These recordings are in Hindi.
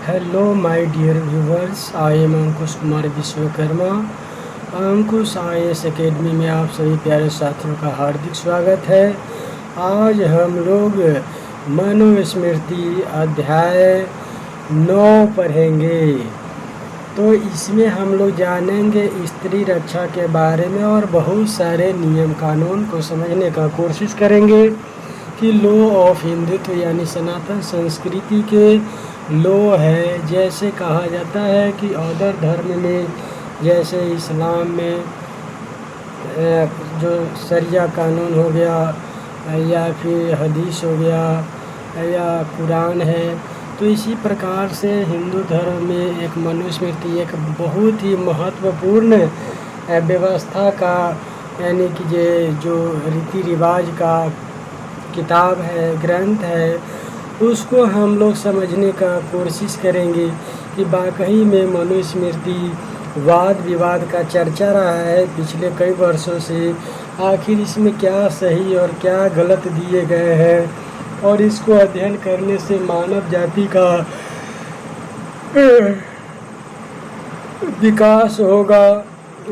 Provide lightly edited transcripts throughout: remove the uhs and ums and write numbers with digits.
Hello my dear viewers, I am Ankush Kumar Vishwakarma. Ankush IAS academy में आप सभी प्यारे साथियों का हार्दिक स्वागत है। आज हम लोग मनुस्मृति अध्याय 9 पढ़ेंगे। तो इसमें हम लोग जानेंगे स्त्री रक्षा के बारे में और बहुत सारे नियम कानून को समझने का कोशिश करेंगे कि लॉ ऑफ हिंदुत्व यानी सनातन संस्कृति के लॉ है। जैसे कहा जाता है कि अदर धर्म में, जैसे इस्लाम में जो शरिया कानून हो गया या फिर हदीस हो गया या कुरान है, तो इसी प्रकार से हिंदू धर्म में एक मनुस्मृति एक बहुत ही महत्वपूर्ण व्यवस्था का यानी कि ये जो रीति रिवाज का किताब है, ग्रंथ है, उसको हम लोग समझने का कोशिश करेंगे कि वाकई में मनुस्मृति वाद विवाद का चर्चा रहा है पिछले कई वर्षों से। आखिर इसमें क्या सही और क्या गलत दिए गए हैं और इसको अध्ययन करने से मानव जाति का विकास होगा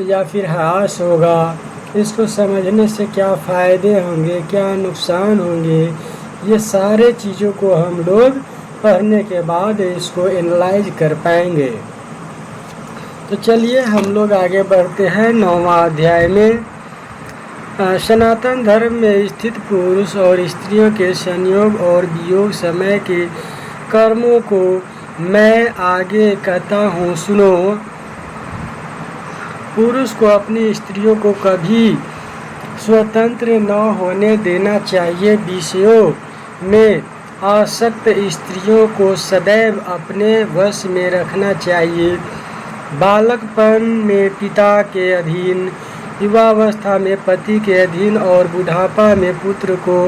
या फिर ह्रास होगा, इसको समझने से क्या फ़ायदे होंगे, क्या नुकसान होंगे, ये सारे चीज़ों को हम लोग पढ़ने के बाद इसको एनालाइज कर पाएंगे। तो चलिए हम लोग आगे बढ़ते हैं 9वां अध्याय में। सनातन धर्म में स्थित पुरुष और स्त्रियों के संयोग और वियोग समय के कर्मों को मैं आगे कहता हूँ, सुनो। पुरुष को अपनी स्त्रियों को कभी स्वतंत्र न होने देना चाहिए। विषयों में आसक्त स्त्रियों को सदैव अपने वश में रखना चाहिए। बालकपन में पिता के अधीन, युवावस्था में पति के अधीन और बुढ़ापा में पुत्र को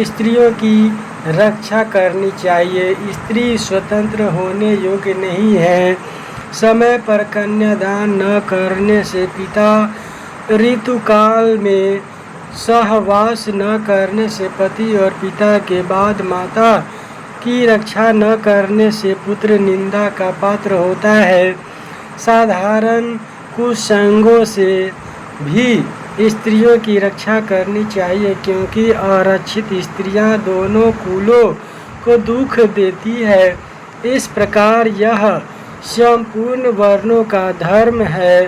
स्त्रियों की रक्षा करनी चाहिए। स्त्री स्वतंत्र होने योग्य नहीं है। समय पर कन्यादान न करने से पिता, ऋतुकाल में सहवास न करने से पति और पिता के बाद माता की रक्षा न करने से पुत्र निंदा का पात्र होता है। साधारण कुसंगों से भी स्त्रियों की रक्षा करनी चाहिए, क्योंकि आरक्षित स्त्रियां दोनों कुलों को दुख देती है। इस प्रकार यह संपूर्ण वर्णों का धर्म है।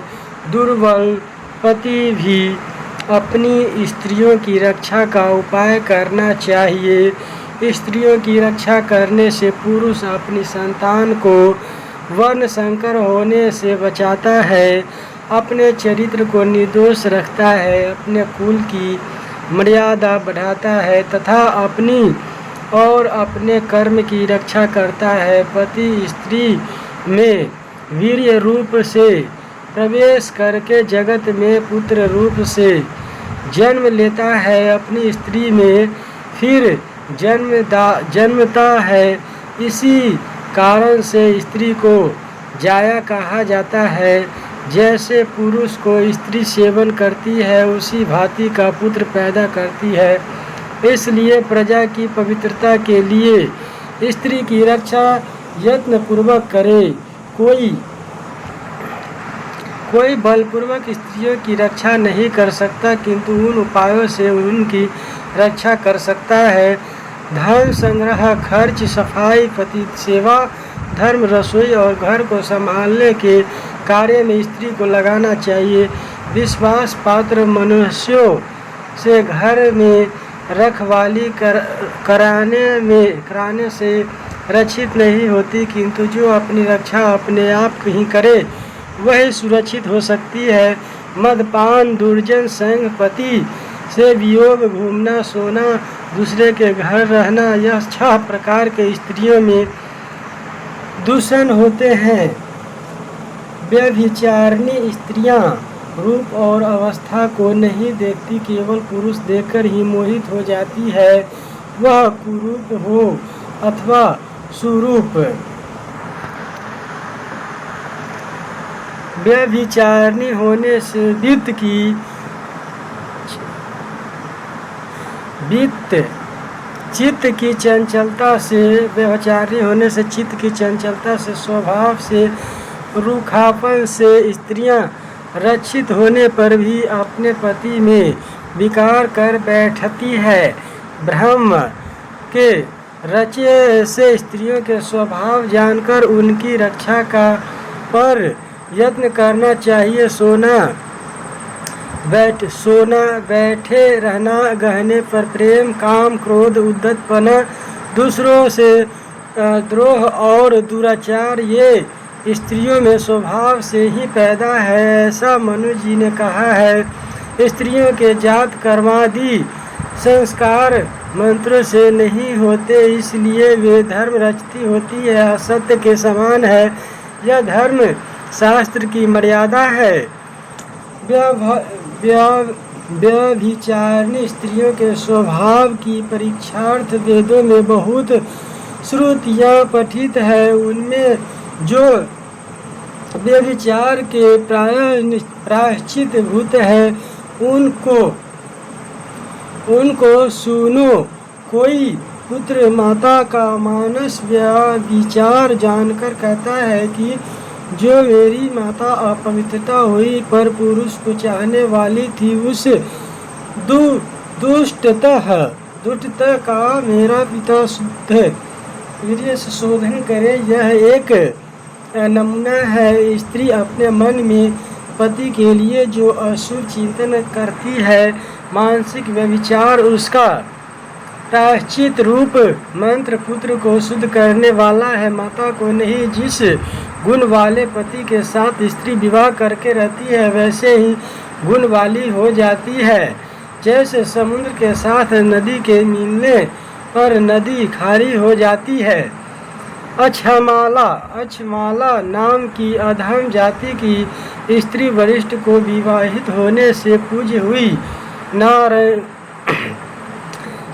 दुर्बल पति भी अपनी स्त्रियों की रक्षा का उपाय करना चाहिए। स्त्रियों की रक्षा करने से पुरुष अपनी संतान को वर्ण संकर होने से बचाता है, अपने चरित्र को निर्दोष रखता है, अपने कुल की मर्यादा बढ़ाता है तथा अपनी और अपने कर्म की रक्षा करता है। पति स्त्री में वीर्य रूप से प्रवेश करके जगत में पुत्र रूप से जन्म लेता है, अपनी स्त्री में फिर जन्मता है। इसी कारण से स्त्री को जाया कहा जाता है। जैसे पुरुष को स्त्री सेवन करती है, उसी भांति का पुत्र पैदा करती है। इसलिए प्रजा की पवित्रता के लिए स्त्री की रक्षा यत्नपूर्वक करे। कोई बलपूर्वक स्त्रियों की रक्षा नहीं कर सकता, किंतु उन उपायों से उनकी रक्षा कर सकता है। धन संग्रह, खर्च, सफाई, पति सेवा, धर्म, रसोई और घर को संभालने के कार्य में स्त्री को लगाना चाहिए। विश्वास पात्र मनुष्यों से घर में रखवाली कराने से रक्षित नहीं होती, किंतु जो अपनी रक्षा अपने आप ही करे वही सुरक्षित हो सकती है। मदपान, दुर्जन संग, पति से वियोग, घूमना, सोना, दूसरे के घर रहना, यह 6 प्रकार के स्त्रियों में दूषण होते हैं। व्यभिचारिणी स्त्रियां रूप और अवस्था को नहीं देखती, केवल पुरुष देखकर ही मोहित हो जाती है, वह कुरूप हो अथवा सुरूप। व्यभिचारिणी होने से वित्त चित्त की चंचलता से, व्यभिचारी होने से, चित्त की चंचलता से, स्वभाव से, रूखापन से स्त्रियां रक्षित होने पर भी अपने पति में विकार कर बैठती है। ब्रह्म के रचे से स्त्रियों के स्वभाव जानकर उनकी रक्षा का पर यत्न करना चाहिए। सोना बैठे रहना, गहने पर प्रेम, काम, क्रोध, उद्धतपना, दूसरों से द्रोह और दुराचार ये स्त्रियों में स्वभाव से ही पैदा है, ऐसा मनु जी ने कहा है। स्त्रियों के जात कर्मादि संस्कार मंत्रों से नहीं होते, इसलिए वे धर्म रचती होती है, असत्य के समान है। यह धर्म शास्त्र की मर्यादा है। व्यभिचारिणी स्त्रियों के स्वभाव की परीक्षार्थ वेदों में बहुत श्रुतियाँ पठित है। उनमें जो व्यभिचार के प्रायश्चित भूत है उनको सुनो। कोई पुत्र माता का मानस व्यभिचार जानकर कहता है कि जो मेरी माता अपवित्रता हुई पर पुरुष को चाहने वाली थी, उस दुष्टता का मेरा पिता शुद्ध वीर्य से शोधन करे। यह एक नमूना है। स्त्री अपने मन में पति के लिए जो अशुभ चिंतन करती है, मानसिक व्यभिचार उसका प्रायश्चित रूप मंत्र पुत्र को शुद्ध करने वाला है, माता को नहीं। जिस गुण वाले पति के साथ स्त्री विवाह करके रहती है, वैसे ही गुण वाली हो जाती है। जैसे समुद्र के साथ नदी के मिलने पर नदी खारी हो जाती है। अछमाला नाम की अधम जाति की स्त्री वरिष्ठ को विवाहित होने से पूज्य हुई।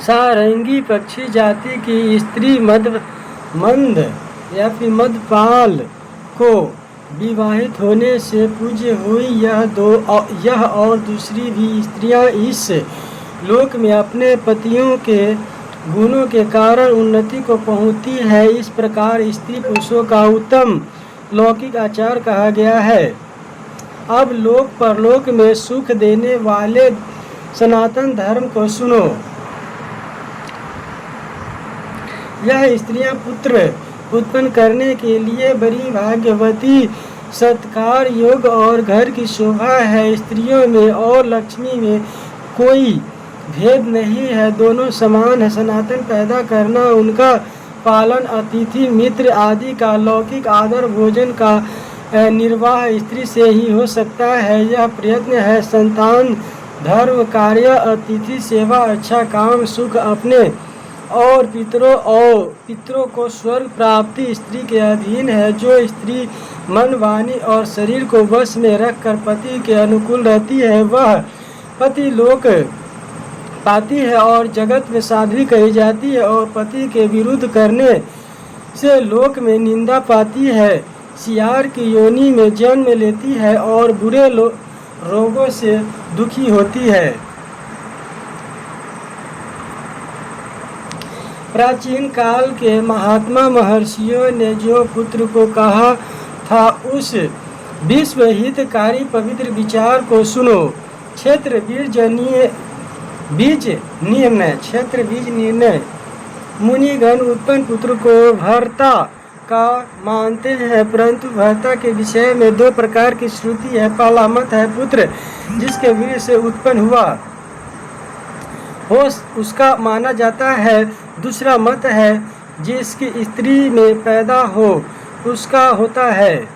सारंगी पक्षी जाति की स्त्री मंद या फिर मदपाल को विवाहित होने से पूज्य हुई। यह और दूसरी भी स्त्रियां इस लोक में अपने पतियों के गुणों के कारण उन्नति को पहुँचती है। इस प्रकार स्त्री पुरुषों का उत्तम लौकिक आचार कहा गया है। अब लोक परलोक में सुख देने वाले सनातन धर्म को सुनो। यह स्त्रियां पुत्र उत्पन्न करने के लिए बड़ी भाग्यवती, सत्कार योग और घर की शोभा है। स्त्रियों में और लक्ष्मी में कोई भेद नहीं है, दोनों समान है। सनातन पैदा करना, उनका पालन, अतिथि मित्र आदि का लौकिक आदर, भोजन का निर्वाह स्त्री से ही हो सकता है। यह प्रयत्न है संतान, धर्म, कार्य, अतिथि सेवा, अच्छा काम, सुख अपने और पितरों को स्वर्ग प्राप्ति स्त्री के अधीन है। जो स्त्री मन, वाणी और शरीर को वश में रखकर पति के अनुकूल रहती है, वह पति लोक पाती है और जगत में साध्वी कही जाती है, और पति के विरुद्ध करने से लोक में निंदा पाती है। सियार की योनि में जन्म लेती है और बुरे रोगों से दुखी होती है। प्राचीन काल के महात्मा महर्षियों ने जो पुत्र को कहा था, उस विश्व हितकारी पवित्र विचार को सुनो। क्षेत्र बीज निर्णय मुनिगण उत्पन्न पुत्र को भर्ता का मानते हैं, परंतु भर्ता के विषय में दो प्रकार की श्रुति है। पहला मत है पुत्र जिसके वीर्य से उत्पन्न हुआ हो उसका माना जाता है। दूसरा मत है जिसकी स्त्री में पैदा हो उसका होता है।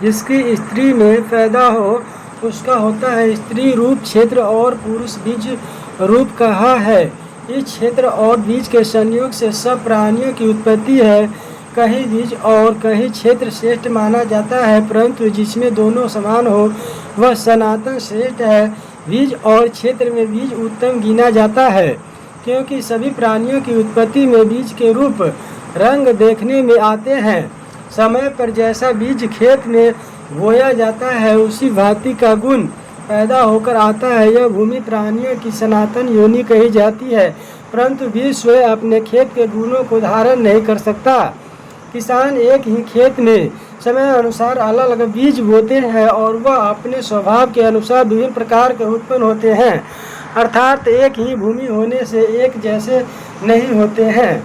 जिसकी स्त्री में पैदा हो उसका होता है। स्त्री रूप क्षेत्र और पुरुष बीज रूप कहा है। इस क्षेत्र और बीज के संयोग से सब प्राणियों की उत्पत्ति है। कहीं बीज और कहीं क्षेत्र श्रेष्ठ माना जाता है, परंतु जिसमें दोनों समान हो वह सनातन श्रेष्ठ है। बीज और क्षेत्र में बीज उत्तम गिना जाता है, क्योंकि सभी प्राणियों की उत्पत्ति में बीज के रूप रंग देखने में आते हैं। समय पर जैसा बीज खेत में बोया जाता है, उसी भांति का गुण पैदा होकर आता है। यह भूमि प्राणियों की सनातन योनि कही जाती है। परंतु बीज स्वयं अपने खेत के गुणों को धारण नहीं कर सकता। किसान एक ही खेत में समय अनुसार अलग अलग बीज बोते हैं और वह अपने स्वभाव के अनुसार विभिन्न प्रकार के उत्पन्न होते हैं, अर्थात एक ही भूमि होने से एक जैसे नहीं होते हैं।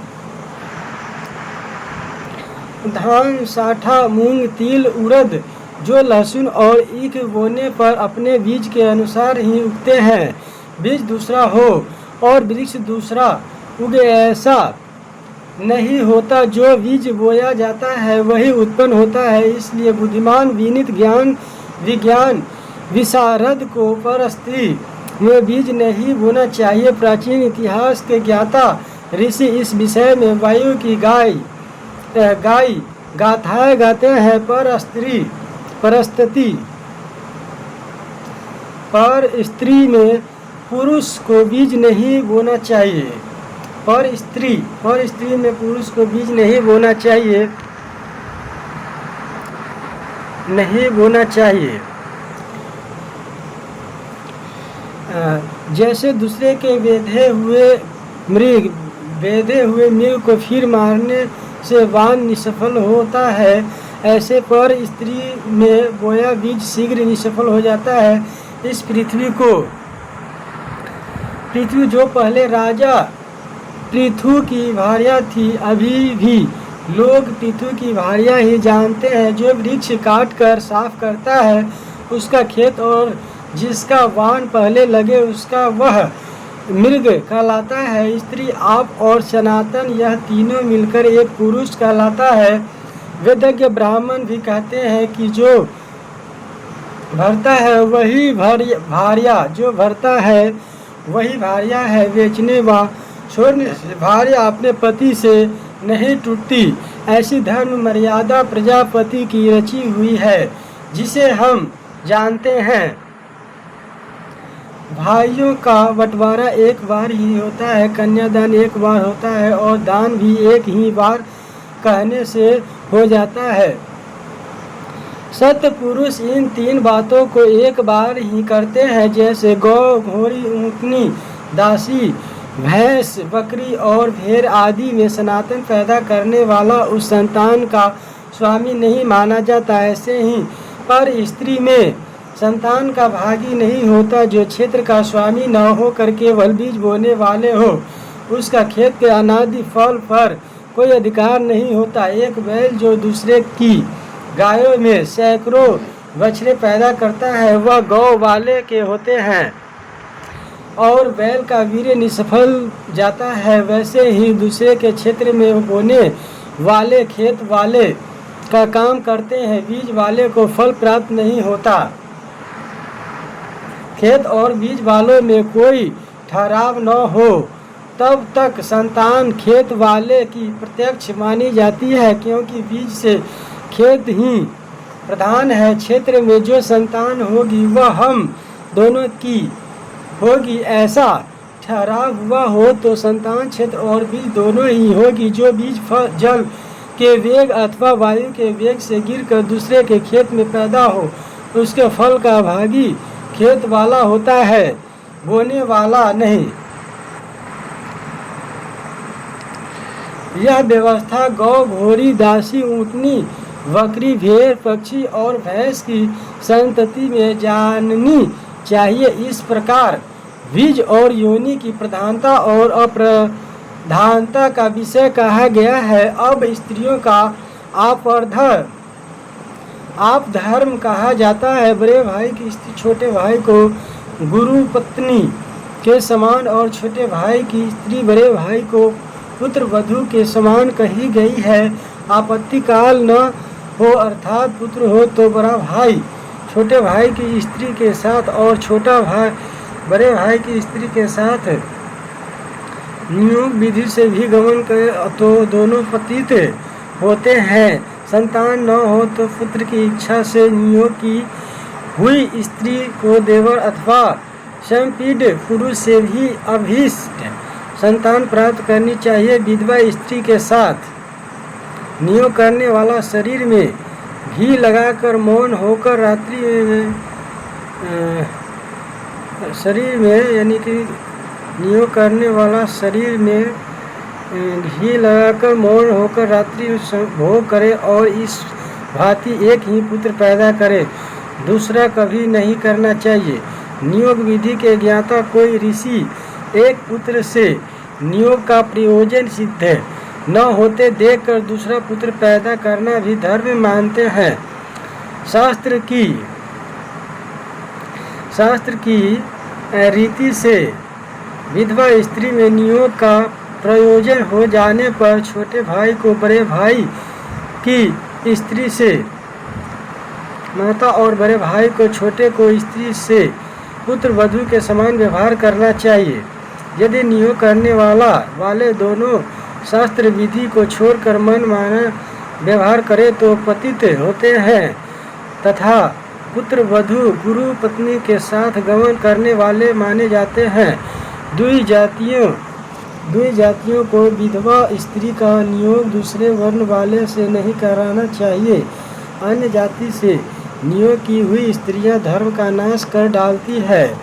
धान, साठा, मूंग, तिल, उड़द, जो लहसुन और ईख बोने पर अपने बीज के अनुसार ही उगते हैं। बीज दूसरा हो और वृक्ष दूसरा उगे ऐसा नहीं होता। जो बीज बोया जाता है वही उत्पन्न होता है। इसलिए बुद्धिमान विनीत ज्ञान विज्ञान विशारद को परस्त्री में बीज नहीं बोना चाहिए। प्राचीन इतिहास के ज्ञाता ऋषि इस विषय में वायु की गाथाएं गाते हैं। पर स्त्री में पुरुष को बीज नहीं बोना चाहिए। पर स्त्री में पुरुष को बीज नहीं बोना चाहिए। जैसे दूसरे के बेधे हुए मृग को फिर मारने से बाण निष्फल होता है, ऐसे पर स्त्री में बोया बीज शीघ्र निष्फल हो जाता है। इस पृथ्वी जो पहले राजा पृथु की भार्या थी, अभी भी लोग पृथु की भार्या ही जानते हैं। जो वृक्ष काट कर साफ करता है उसका खेत और जिसका बाण पहले लगे उसका वह मृग कहलाता है। स्त्री, आप और सनातन, यह तीनों मिलकर एक पुरुष कहलाता है। वेदज्ञ ब्राह्मण भी कहते हैं कि जो भरता है वही भार्या, जो भरता है वही भार्या है। बेचने व छोड़ने से भार्या अपने पति से नहीं टूटती। ऐसी धर्म मर्यादा प्रजापति की रची हुई है, जिसे हम जानते हैं। भाइयों का बंटवारा एक बार ही होता है, कन्यादान एक बार होता है और दान भी एक ही बार कहने से हो जाता है। सत्य पुरुष इन तीन बातों को एक बार ही करते हैं, जैसे गौ, घोड़ी, ऊँटनी, दासी, भैंस, बकरी और भेड़ आदि में सनातन पैदा करने वाला उस संतान का स्वामी नहीं माना जाता। ऐसे ही पर स्त्री में संतान का भागी नहीं होता। जो क्षेत्र का स्वामी न हो कर केवल बीज बोने वाले हो, उसका खेत के अनादि फल पर कोई अधिकार नहीं होता। एक बैल जो दूसरे की गायों में सैकड़ों बछड़े पैदा करता है, वह गौ वाले के होते हैं और बैल का वीर्य निष्फल जाता है। वैसे ही दूसरे के क्षेत्र में बोने वाले खेत वाले का काम करते हैं, बीज वाले को फल प्राप्त नहीं होता। खेत और बीज वालों में कोई ठहराव न हो तब तक संतान खेत वाले की प्रत्यक्ष मानी जाती है, क्योंकि बीज से खेत ही प्रधान है। क्षेत्र में जो संतान होगी वह हम दोनों की होगी, ऐसा ठहराव हुआ हो तो संतान क्षेत्र और बीज दोनों ही होगी। जो बीज जल के वेग अथवा वायु के वेग से गिरकर दूसरे के खेत में पैदा हो, उसके फल का भागी खेत वाला होता है, बोने वाला नहीं। यह व्यवस्था गौ, घोड़ी, दासी, ऊँटनी, बकरी, भेड़, पक्षी और भैंस की संतति में जाननी चाहिए। इस प्रकार बीज और योनि की प्रधानता और अप्रधानता का विषय कहा गया है। अब स्त्रियों का आप धर्म कहा जाता है। बड़े भाई की स्त्री छोटे भाई को गुरु पत्नी के समान और छोटे भाई की स्त्री बड़े भाई को पुत्र वधू के समान कही गई है। आपत्ति काल न हो अर्थात पुत्र हो तो बड़ा भाई छोटे भाई की स्त्री के साथ और छोटा भाई बड़े भाई की स्त्री के साथ नियोग विधि से भी गमन करे तो दोनों पतित होते हैं। संतान न हो तो पुत्र की इच्छा से नियोग की हुई स्त्री को देवर अथवा संपीड पुरुष से भी अभीष्ट संतान प्राप्त करनी चाहिए। विधवा स्त्री के साथ नियोग करने वाला शरीर में घी लगाकर मौन होकर रात्रि में शरीर में यानी कि नियोग करने वाला शरीर में घी लगाकर मौन होकर रात्रि भोग करे और इस भांति एक ही पुत्र पैदा करे, दूसरा कभी नहीं करना चाहिए। नियोग विधि के ज्ञाता कोई ऋषि एक पुत्र से नियोग का प्रयोजन सिद्ध न होते देखकर दूसरा पुत्र पैदा करना भी धर्म मानते हैं। शास्त्र की रीति से विधवा स्त्री में नियोग का प्रयोजन हो जाने पर छोटे भाई को बड़े भाई की स्त्री से माता और बड़े भाई को छोटे को स्त्री से पुत्र वधू के समान व्यवहार करना चाहिए। यदि नियोग करने वाले दोनों शास्त्र विधि को छोड़कर मन माना व्यवहार करे तो पतित होते हैं तथा पुत्र वधू गुरु पत्नी के साथ गमन करने वाले माने जाते हैं। दुई जातियों को विधवा स्त्री का नियोग दूसरे वर्ण वाले से नहीं कराना चाहिए। अन्य जाति से नियोग की हुई स्त्रियां धर्म का नाश कर डालती है।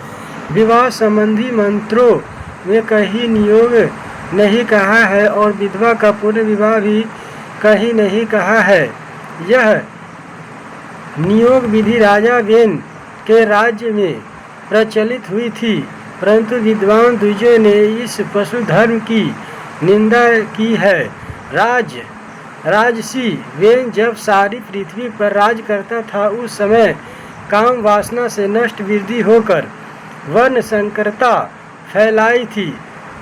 विवाह संबंधी मंत्रों में कहीं नियोग नहीं कहा है और विधवा का पुनर्विवाह भी कहीं नहीं कहा है। यह नियोग विधि राजा वेन के राज्य में प्रचलित हुई थी, परंतु विद्वान द्विजों ने इस पशु धर्म की निंदा की है। राजसी वेन जब सारी पृथ्वी पर राज करता था उस समय काम वासना से नष्ट वृद्धि होकर वर्ण संकरता फैलाई थी।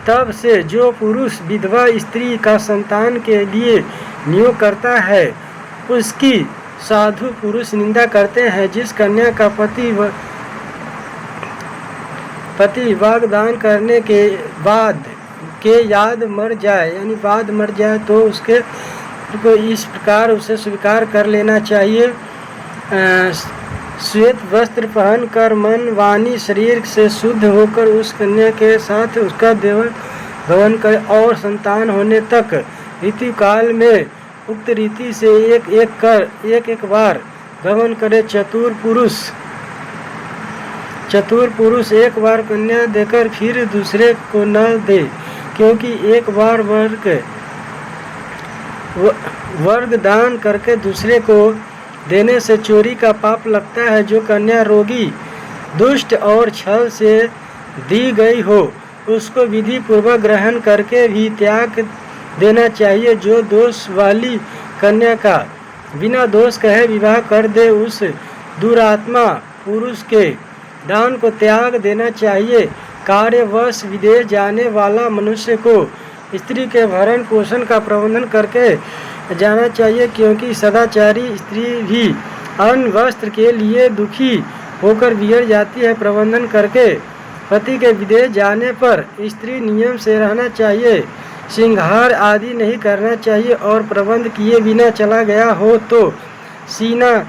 तब से जो पुरुष विधवा स्त्री का संतान के लिए नियोग करता है उसकी साधु पुरुष निंदा करते हैं। जिस कन्या का पति वागदान करने के बाद मर जाए तो उसके को इस प्रकार उसे स्वीकार कर लेना चाहिए। श्वेत वस्त्र पहनकर मन वाणी शरीर से शुद्ध होकर उस कन्या के साथ उसका गमन करे और संतान होने तक ऋतु काल में उक्त रीति से एक बार गमन करे। चतुर पुरुष एक बार कन्या देकर फिर दूसरे को न दे, क्योंकि एक बार वर्ग दान करके दूसरे को देने से चोरी का पाप लगता है। जो कन्या रोगी, दुष्ट और छल से दी गई हो उसको विधि पूर्वक ग्रहण करके भी त्याग देना चाहिए। जो दोष वाली कन्या का बिना दोष कहे विवाह कर दे उस दुरात्मा पुरुष के दान को त्याग देना चाहिए। कार्यवश विदेश जाने वाला मनुष्य को स्त्री के भरण पोषण का प्रबंधन करके जाना चाहिए, क्योंकि सदाचारी स्त्री भी अन्न वस्त्र के लिए दुखी होकर बिगड़ जाती है। प्रबंधन करके पति के विदेश जाने पर स्त्री नियम से रहना चाहिए, श्रृंगार आदि नहीं करना चाहिए और प्रबंध किए बिना चला गया हो तो सीना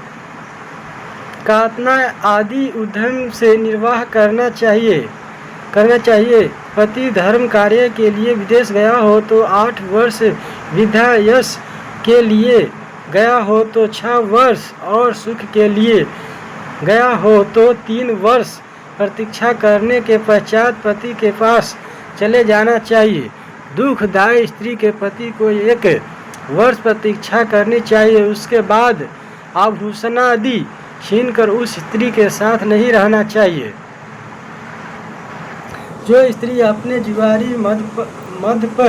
काटना आदि उद्यम से निर्वाह करना चाहिए। पति धर्म कार्य के लिए विदेश गया हो तो 8 वर्ष, विद्याभ्यास के लिए गया हो तो 6 वर्ष और सुख के लिए गया हो तो 3 वर्ष प्रतीक्षा करने के पश्चात पति के पास चले जाना चाहिए। दुखदायी स्त्री के पति को 1 वर्ष प्रतीक्षा करनी चाहिए। उसके बाद आभूषण आदि छीनकर उस स्त्री के साथ नहीं रहना चाहिए। जो स्त्री अपने जुआरी मदप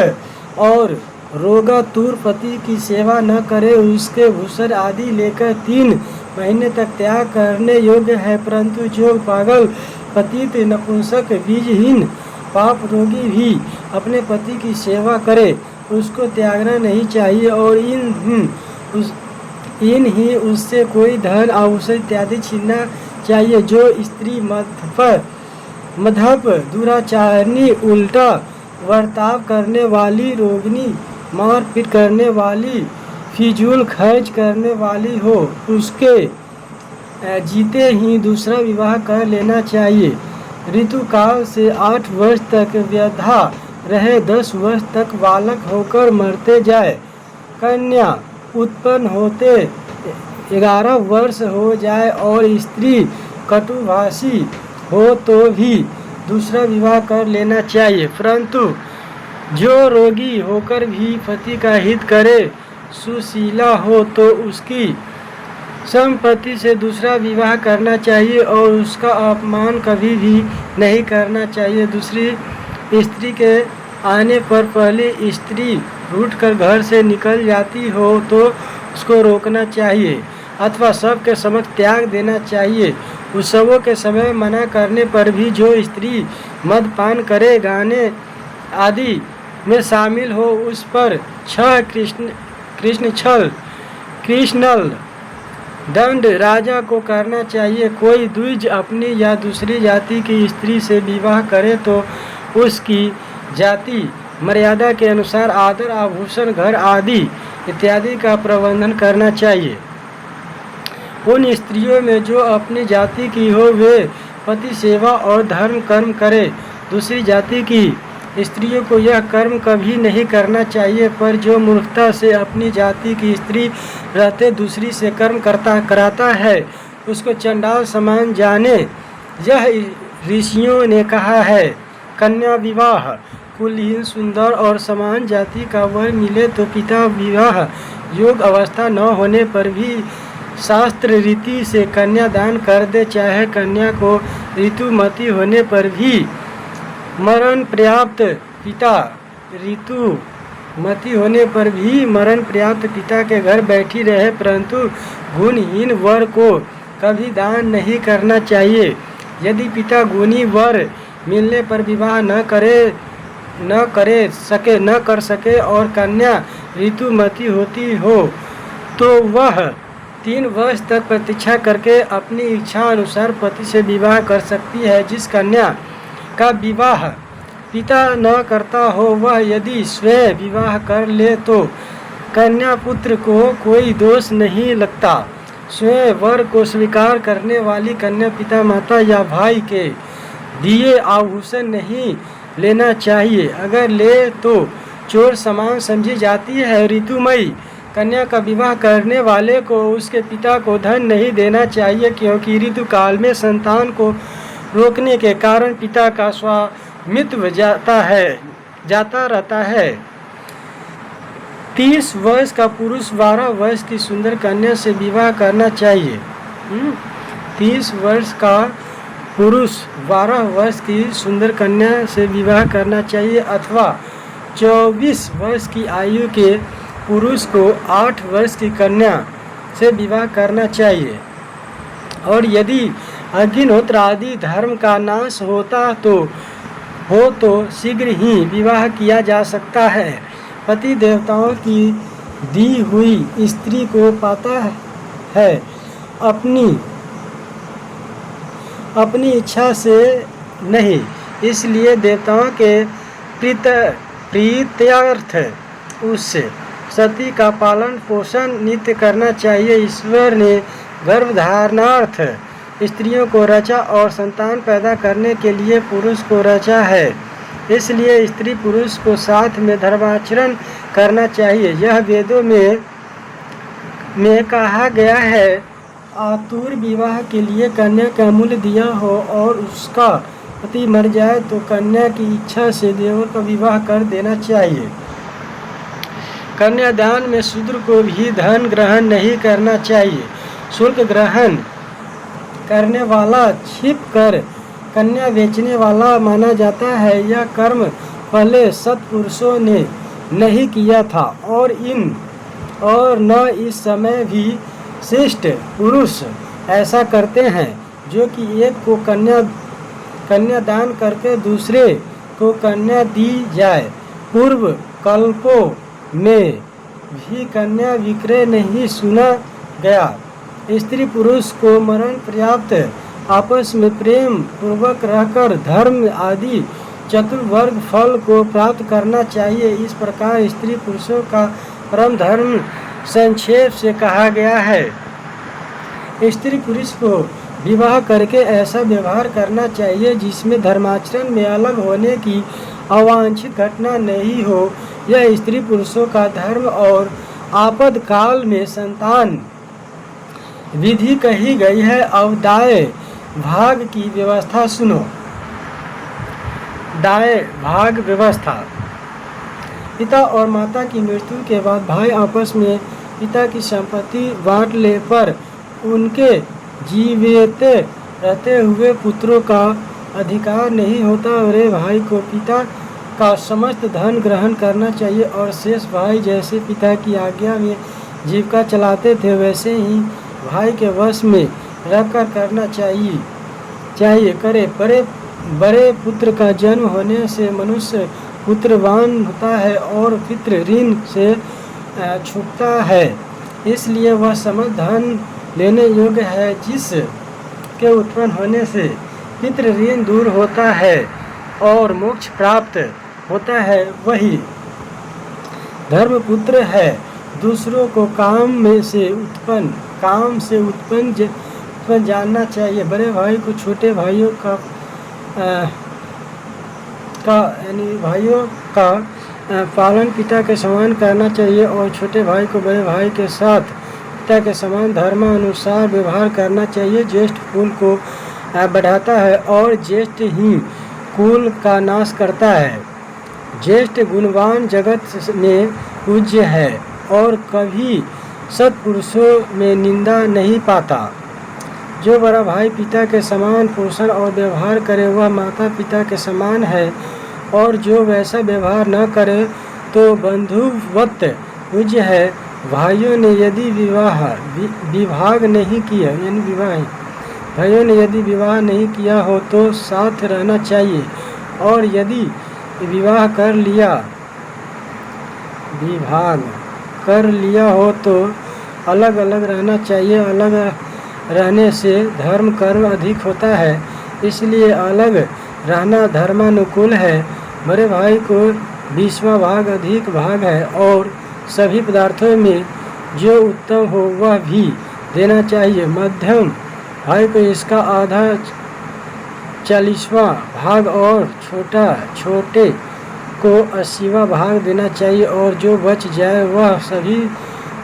और रोगातुर पति की सेवा न करे उसके भूषण आदि लेकर 3 महीने तक त्याग करने योग्य है, परंतु जो पागल पतित नपुंसक बीजहीन पाप रोगी भी अपने पति की सेवा करे उसको त्यागना नहीं चाहिए और इन ही उससे कोई धन आभूषण इत्यादि छीनना चाहिए। जो स्त्री मधप दुराचारणी, उल्टा बर्ताव करने वाली, रोगनी, मारपीट करने वाली, फिजूल खर्च करने वाली हो उसके जीते ही दूसरा विवाह कर लेना चाहिए। ऋतुकाल से 8 वर्ष तक वृद्धा रहे, 10 वर्ष तक बालक होकर मरते जाए। कन्या उत्पन्न होते 11 वर्ष हो जाए और स्त्री कटुभाषी हो तो भी दूसरा विवाह कर लेना चाहिए। परंतु जो रोगी होकर भी पति का हित करे, सुशीला हो, तो उसकी संपत्ति से दूसरा विवाह करना चाहिए और उसका अपमान कभी भी नहीं करना चाहिए। दूसरी स्त्री के आने पर पहली स्त्री रूठकर घर से निकल जाती हो तो उसको रोकना चाहिए अथवा सबके समक्ष त्याग देना चाहिए। उत्सवों के समय मना करने पर भी जो स्त्री मदपान करे, गाने आदि में शामिल हो, उस पर 6 कृष्णल दंड राजा को करना चाहिए। कोई द्विज अपनी या दूसरी जाति की स्त्री से विवाह करे तो उसकी जाति मर्यादा के अनुसार आदर, आभूषण, घर आदि इत्यादि का प्रबंधन करना चाहिए। उन स्त्रियों में जो अपनी जाति की हो वे पति सेवा और धर्म कर्म करे। दूसरी जाति की स्त्रियों को यह कर्म कभी नहीं करना चाहिए, पर जो मूर्खता से अपनी जाति की स्त्री रहते दूसरी से कर्म कराता है उसको चंडाल समान जाने। यह ऋषियों ने कहा है। कन्या विवाह कुलहीन, सुंदर और समान जाति का वर मिले तो पिता विवाह योग अवस्था न होने पर भी शास्त्र रीति से कन्या दान कर दे, चाहे कन्या को ऋतुमती होने पर भी मरण पर्याप्त पिता के घर बैठी रहे, परंतु गुणहीन वर को कभी दान नहीं करना चाहिए। यदि पिता गुणी वर मिलने पर विवाह न कर सके और कन्या ऋतुमती होती हो तो वह 3 वर्ष तक प्रतीक्षा करके अपनी इच्छा अनुसार पति से विवाह कर सकती है। जिस कन्या का विवाह पिता न करता हो वह यदि स्वयं विवाह कर ले तो कन्या पुत्र को कोई दोष नहीं लगता। स्वयं वर को स्वीकार करने वाली कन्या पिता माता या भाई के दिए आभूषण नहीं लेना चाहिए, अगर ले तो चोर समान समझी जाती है। ऋतुमयी कन्या का विवाह करने वाले को उसके पिता को धन नहीं देना चाहिए, क्योंकि ऋतु काल में संतान को रोकने के कारण पिता का स्वामित्व जाता रहता है। 30 वर्ष का पुरुष 12 वर्ष की सुंदर कन्या से विवाह करना चाहिए। 30 वर्ष का पुरुष 12 वर्ष की सुंदर कन्या से विवाह करना चाहिए अथवा 24 वर्ष की आयु के पुरुष को 8 वर्ष की कन्या से विवाह करना चाहिए। और यदि अग्निहोत्र आदि धर्म का नाश हो तो शीघ्र ही विवाह किया जा सकता है। पति देवताओं की दी हुई स्त्री को पाता है अपनी इच्छा से नहीं, इसलिए देवताओं के प्रीत्यर्थ उससे सती का पालन पोषण नित्य करना चाहिए। ईश्वर ने गर्भधारणार्थ स्त्रियों को रचा और संतान पैदा करने के लिए पुरुष को रचा है, इसलिए स्त्री पुरुष को साथ में धर्माचरण करना चाहिए। यह वेदों में कहा गया है, आतुर विवाह के लिए कन्या का मूल्य दिया हो और उसका पति मर जाए तो कन्या की इच्छा से देवर का विवाह कर देना चाहिए। कन्यादान में शूद्र को भी धन ग्रहण नहीं करना चाहिए। शुल्क ग्रहण करने वाला छिप कर कन्या बेचने वाला माना जाता है। यह कर्म पहले सत्पुरुषों ने नहीं किया था और न इस समय भी श्रेष्ठ पुरुष ऐसा करते हैं, जो कि एक को कन्या दान करके दूसरे को कन्या दी जाए। पूर्व कल्पों में भी कन्या विक्रय नहीं सुना गया। स्त्री पुरुष को मरण पर्याप्त आपस में प्रेम पूर्वक रहकर धर्म आदि चतुर्वर्ग फल को प्राप्त करना चाहिए। इस प्रकार स्त्री पुरुषों का परम धर्म संक्षेप से कहा गया है। स्त्री पुरुष को विवाह करके ऐसा व्यवहार करना चाहिए जिसमें धर्माचरण में अलग होने की अवांछित घटना नहीं हो। यह स्त्री पुरुषों का धर्म और आपद काल में संतान विधि कही गई है। अब दाएं भाग की व्यवस्था सुनो। दाय भाग व्यवस्था। पिता और माता की मृत्यु के बाद भाई आपस में पिता की संपत्ति बांट ले, पर उनके जीवित रहते हुए पुत्रों का अधिकार नहीं होता। बड़े भाई को पिता का समस्त धन ग्रहण करना चाहिए और शेष भाई जैसे पिता की आज्ञा में जीविका चलाते थे वैसे ही भाई के वश में रखकर करना चाहिए करे। बड़े पुत्र का जन्म होने से मनुष्य पुत्रवान होता है और पितृ ऋण से छूटता है, इसलिए वह समस्त धन लेने योग्य है। जिस के उत्पन्न होने से पितृ ऋण दूर होता है और मोक्ष प्राप्त होता है, वही धर्मपुत्र है। दूसरों को काम से उत्पन्न जानना चाहिए। बड़े भाई को छोटे भाइयों का पालन पिता के समान करना चाहिए और छोटे भाई को बड़े भाई के साथ पिता के समान धर्मानुसार व्यवहार करना चाहिए। ज्येष्ठ कुल को बढ़ाता है और ज्येष्ठ ही कुल का नाश करता है। ज्येष्ठ गुणवान जगत में पूज्य है और कभी सत्पुरुषों में निंदा नहीं पाता। जो बड़ा भाई पिता के समान पोषण और व्यवहार करे वह माता पिता के समान है, और जो वैसा व्यवहार न करे तो बंधुवत पूज्य है। भाइयों ने यदि विवाह नहीं किया हो तो साथ रहना चाहिए, और यदि विवाह कर लिया हो तो अलग अलग रहना चाहिए। अलग रहने से धर्म कर्म अधिक होता है, इसलिए अलग रहना धर्मानुकूल है। बड़े भाई को 20वां भाग अधिक भाग है और सभी पदार्थों में जो उत्तम हो वह भी देना चाहिए। मध्यम भाई को इसका आधा 40वां भाग और छोटे को 80वां भाग देना चाहिए, और जो बच जाए वह सभी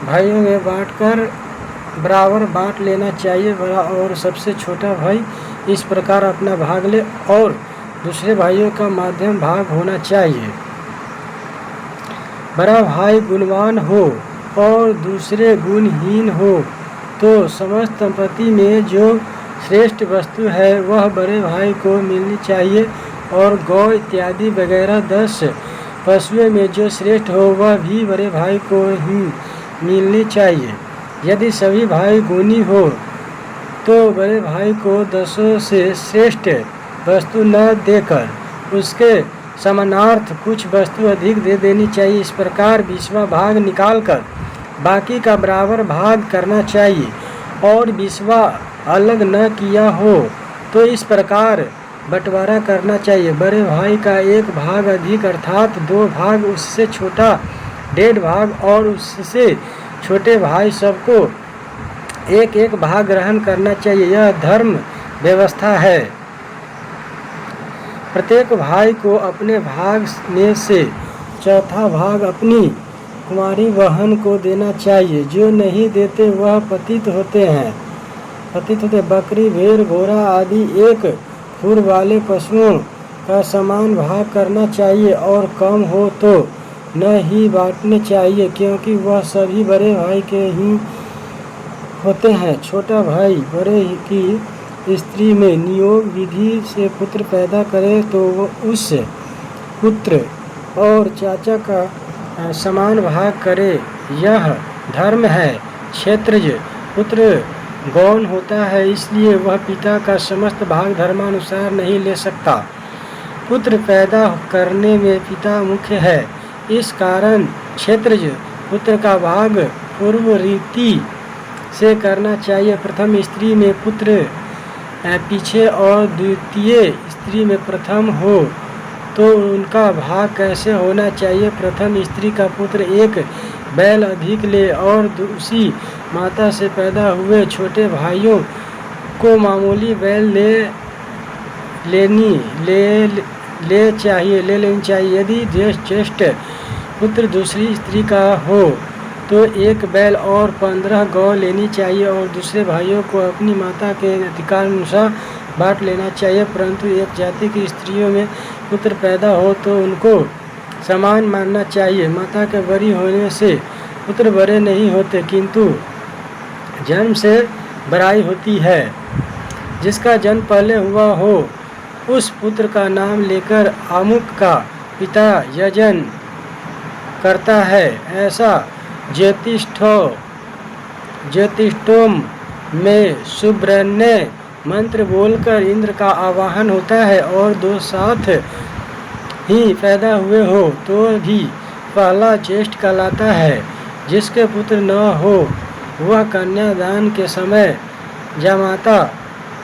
भाइयों में बांटकर बराबर बांट लेना चाहिए। बड़ा और सबसे छोटा भाई इस प्रकार अपना भाग ले और दूसरे भाइयों का मध्यम भाग होना चाहिए। बड़ा भाई गुणवान हो और दूसरे गुणहीन हो तो समस्त संपत्ति में जो श्रेष्ठ वस्तु है वह बड़े भाई को मिलनी चाहिए, और गौ इत्यादि वगैरह 10 पशुओं में जो श्रेष्ठ हो वह भी बड़े भाई को ही मिलनी चाहिए। यदि सभी भाई गुणी हो तो बड़े भाई को 10 से श्रेष्ठ वस्तु न देकर उसके समानार्थ कुछ वस्तु अधिक दे देनी चाहिए। इस प्रकार 20वां भाग निकालकर बाकी का बराबर भाग करना चाहिए, और 20वां अलग न किया हो तो इस प्रकार बंटवारा करना चाहिए। बड़े भाई का 1 भाग अधिक अर्थात 2 भाग, उससे छोटा 1.5 भाग और उससे छोटे भाई सबको 1 भाग ग्रहण करना चाहिए। यह धर्म व्यवस्था है। प्रत्येक भाई को अपने भाग में से चौथा भाग अपनी कुमारी बहन को देना चाहिए। जो नहीं देते वह पतित होते हैं। बकरी भेड़ घोड़ा आदि 1 खुर वाले पशुओं का समान भाग करना चाहिए, और कम हो तो न ही बांटने चाहिए, क्योंकि वह सभी बड़े भाई के ही होते हैं। छोटा भाई बड़े की स्त्री में नियोग विधि से पुत्र पैदा करे तो वह उस पुत्र और चाचा का समान भाग करे, यह धर्म है। क्षेत्रज पुत्र गौण होता है, इसलिए वह पिता का समस्त भाग धर्मानुसार नहीं ले सकता। पुत्र पैदा करने में पिता मुख्य है, इस कारण क्षेत्रज पुत्र का भाग पूर्व रीति से करना चाहिए। प्रथम स्त्री में पुत्र पीछे और द्वितीय स्त्री में प्रथम हो तो उनका भाग कैसे होना चाहिए। प्रथम स्त्री का पुत्र 1 बैल अधिक ले और उसी माता से पैदा हुए छोटे भाइयों को मामूली बैल लेनी चाहिए। यदि ज्येष्ठ पुत्र दूसरी स्त्री का हो तो 1 बैल और 15 गौ लेनी चाहिए, और दूसरे भाइयों को अपनी माता के अधिकार अनुसार बांट लेना चाहिए। परंतु एक जाति की स्त्रियों में पुत्र पैदा हो तो उनको समान मानना चाहिए। माता के बड़ी होने से पुत्र बड़े नहीं होते, किंतु जन्म से बड़ाई होती है। जिसका जन्म पहले हुआ हो उस पुत्र का नाम लेकर अमुक का पिता यजन करता है। ऐसा ज्योतिष्ठोम में सुब्रह्मण्य मंत्र बोलकर इंद्र का आवाहन होता है, और दो साथ ही पैदा हुए हो तो भी पहला ज्येष्ठ कहलाता है। जिसके पुत्र न हो वह कन्यादान के समय जामाता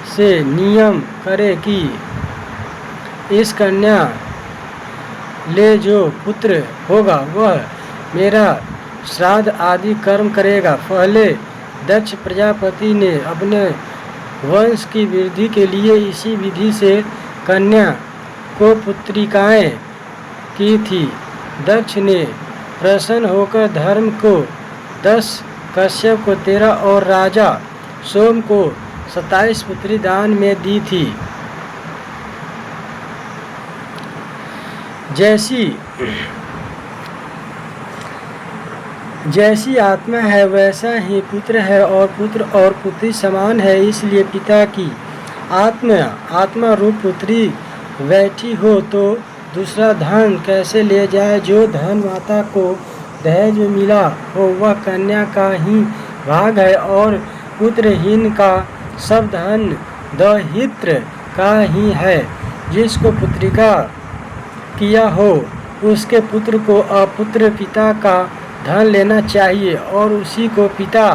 से नियम करे कि इस कन्या ले जो पुत्र होगा वह मेरा श्राद्ध आदि कर्म करेगा। पहले दक्ष प्रजापति ने अपने वंश की वृद्धि के लिए इसी विधि से कन्या को पुत्रिकाएं की थी। दक्ष ने प्रसन्न होकर धर्म को 10, कश्यप को 13 और राजा सोम को 27 पुत्री दान में दी थी। जैसी आत्मा है वैसा ही पुत्र है, और पुत्र और पुत्री समान है। इसलिए पिता की आत्मा रूप पुत्री बैठी हो तो दूसरा धन कैसे ले जाए। जो धन माता को दहेज में मिला हो वह कन्या का ही भाग है, और पुत्रहीन का सब धन दहित्र का ही है। जिसको पुत्रिका किया हो उसके पुत्र को अपुत्र पिता का धन लेना चाहिए, और उसी को पिता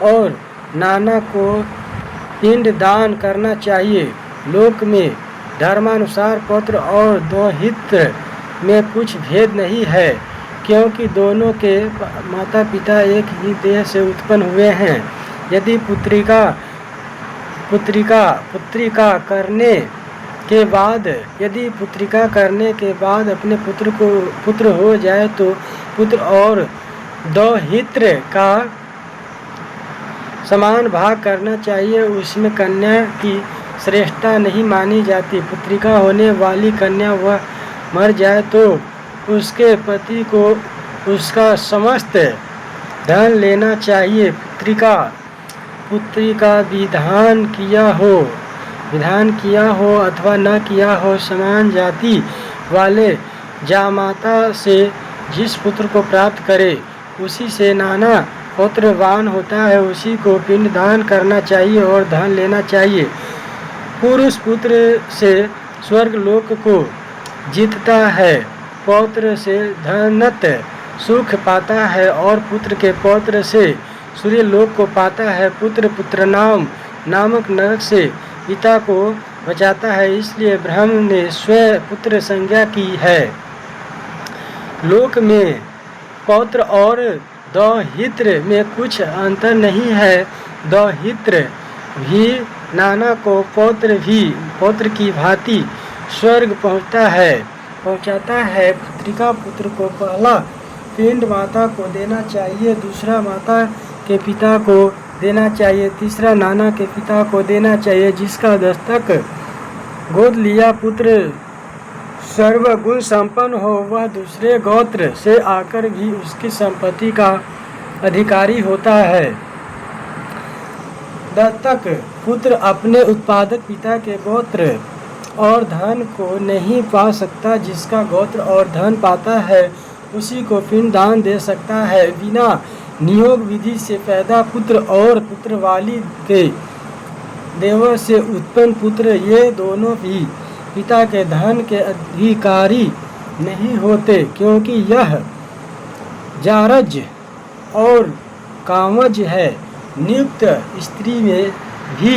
और नाना को पिंड दान करना चाहिए। लोक में धर्मानुसार पुत्र और दौहित्र में कुछ भेद नहीं है, क्योंकि दोनों के माता पिता एक ही देह से उत्पन्न हुए हैं। यदि पुत्रिका करने के बाद अपने पुत्र हो जाए तो पुत्र और दौहित्र का समान भाग करना चाहिए। उसमें कन्या की श्रेष्ठता नहीं मानी जाती। पुत्रिका होने वाली कन्या वह मर जाए तो उसके पति को उसका समस्त धन लेना चाहिए। पुत्री का विधान किया हो अथवा न किया हो, समान जाति वाले जामाता से जिस पुत्र को प्राप्त करे उसी से नाना पुत्रवान होता है। उसी को पिंड दान करना चाहिए और धन लेना चाहिए। पुरुष पुत्र से स्वर्ग लोक को जीतता है, पौत्र से धनत सुख पाता है, और पुत्र के पौत्र से सूर्य लोक को पाता है। पुत्र पुत्रनाम नामक नरक से पिता को बचाता है। इसलिए ब्रह्म ने स्वयं पुत्र संज्ञा की है। लोक में पौत्र और दौहित्र में कुछ अंतर नहीं है। दौहित्र भी नाना को पौत्र की भांति स्वर्ग पहुंचाता है। पुत्रिका पुत्र को पहला पिंड माता को देना चाहिए, दूसरा माता के पिता को देना चाहिए, तीसरा नाना के पिता को देना चाहिए। जिसका दस्तक गोद लिया पुत्र सर्वगुण संपन्न हो वह दूसरे गोत्र से आकर भी उसकी संपत्ति का अधिकारी होता है। दत्तक पुत्र अपने उत्पादक पिता के गोत्र और धन को नहीं पा सकता। जिसका गोत्र और धन पाता है उसी को पिंड दान दे सकता है। बिना नियोग विधि से पैदा पुत्र और पुत्र वाली के देवर से उत्पन्न पुत्र, ये दोनों भी पिता के धन के अधिकारी नहीं होते, क्योंकि यह जारज और कामज है। नियुक्त स्त्री में भी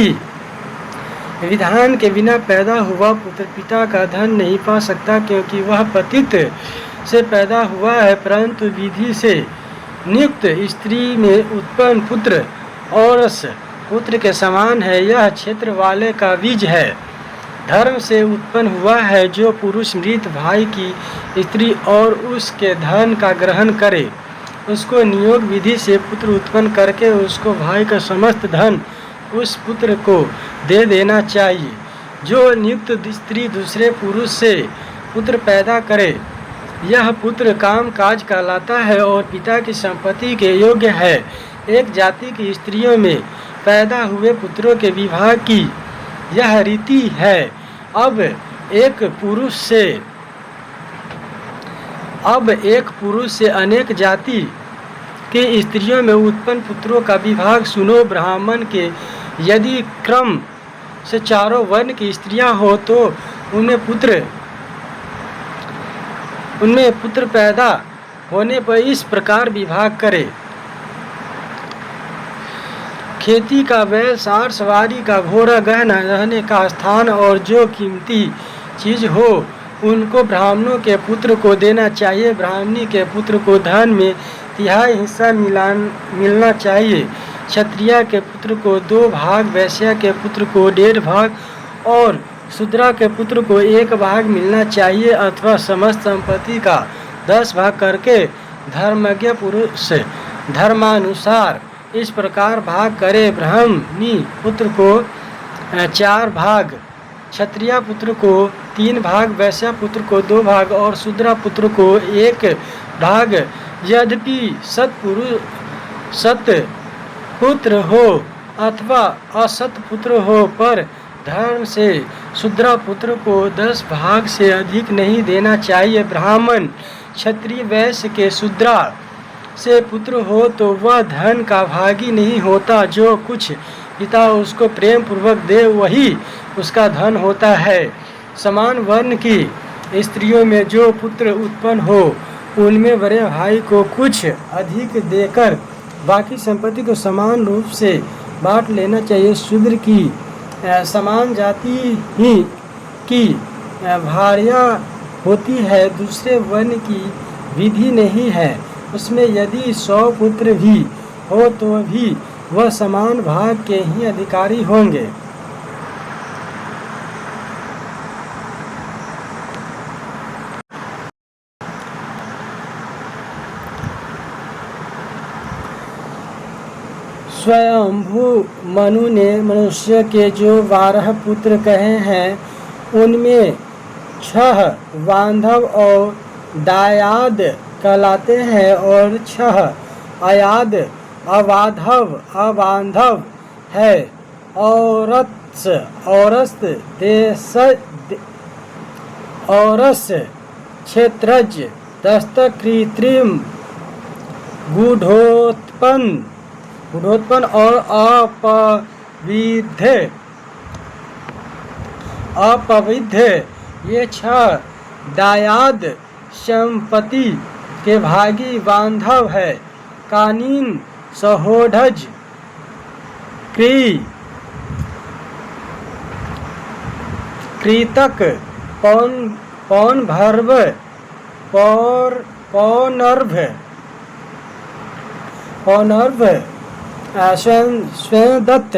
विधान के बिना पैदा हुआ पुत्र पिता का धन नहीं पा सकता, क्योंकि वह पतित से पैदा हुआ है। परंतु विधि से नियुक्त स्त्री में उत्पन्न पुत्र औरस पुत्र के समान है। यह क्षेत्र वाले का बीज है, धर्म से उत्पन्न हुआ है। जो पुरुष मृत भाई की स्त्री और उसके धन का ग्रहण करे उसको नियोग विधि से पुत्र उत्पन्न करके उसको भाई का समस्त धन उस पुत्र को दे देना चाहिए। जो नियुक्त स्त्री दूसरे पुरुष से पुत्र पैदा करे, यह पुत्र काम काज कहलाता है और पिता की संपत्ति के योग्य है। एक जाति की स्त्रियों में पैदा हुए पुत्रों के विवाह की यह रीति है। अब एक पुरुष से अनेक जाति के स्त्रियों में उत्पन्न पुत्रों का विभाग सुनो। ब्राह्मण के यदि क्रम से चारों वर्ण की स्त्रियां हो तो उनमें पुत्र पैदा होने पर इस प्रकार विभाग करे। खेती का बैल, सार सवारी का घोड़ा, गहना, रहने का स्थान और जो कीमती चीज हो उनको ब्राह्मणों के पुत्र को देना चाहिए। ब्राह्मणी के पुत्र को धन में 1/3 हिस्सा मिलना चाहिए। क्षत्रिय के पुत्र को 2 भाग, वैश्य के पुत्र को 1.5 भाग और शूद्र के पुत्र को 1 भाग मिलना चाहिए, अथवा समस्त संपत्ति का 10 भाग करके धर्मज्ञ पुरुष धर्मानुसार इस प्रकार भाग करे। ब्राह्मणी पुत्र को 4 भाग, क्षत्रिय पुत्र को 3 भाग, वैश्य पुत्र को 2 भाग और शूद्र पुत्र को 1 भाग। यद्यपि सत्पुत्र हो अथवा असत्पुत्र हो, पर धर्म से शूद्र पुत्र को 10 भाग से अधिक नहीं देना चाहिए। ब्राह्मण क्षत्रिय वैश्य के शूद्र से पुत्र हो तो वह धन का भागी नहीं होता। जो कुछ पिता उसको प्रेम पूर्वक दे वही उसका धन होता है। समान वर्ण की स्त्रियों में जो पुत्र उत्पन्न हो उनमें बड़े भाई को कुछ अधिक देकर बाकी संपत्ति को समान रूप से बांट लेना चाहिए। शूद्र की समान जाति ही की भार्या होती है, दूसरे वर्ण की विधि नहीं है। उसमें यदि 100 पुत्र भी हो तो भी वह समान भाग के ही अधिकारी होंगे। स्वयंभू मनु ने मनुष्य के जो 12 पुत्र कहे हैं उनमें 6 बांधव और दायाद कहलाते हैं और 6 अयाद अबांधव है। औरस क्षेत्रज दस्त कृत्रिम गूढ़ोत्पन्न और अपविध ये 6 दायाद संपत्ति के भागी बांधव है। कानीन, सहोढज, कृतक, पौनर्भ, स्वयंदत्त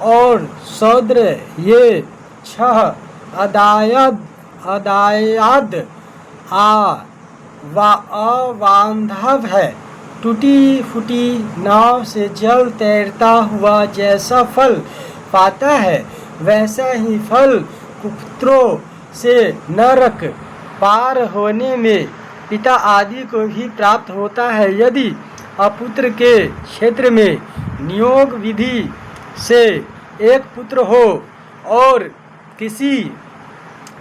और शौद्र ये 6 अदायाद अबांधव है। टूटी फूटी नाव से जल तैरता हुआ जैसा फल पाता है वैसा ही फल पुत्रों से नरक पार होने में पिता आदि को भी प्राप्त होता है। यदि अपुत्र के क्षेत्र में नियोग विधि से एक पुत्र हो और किसी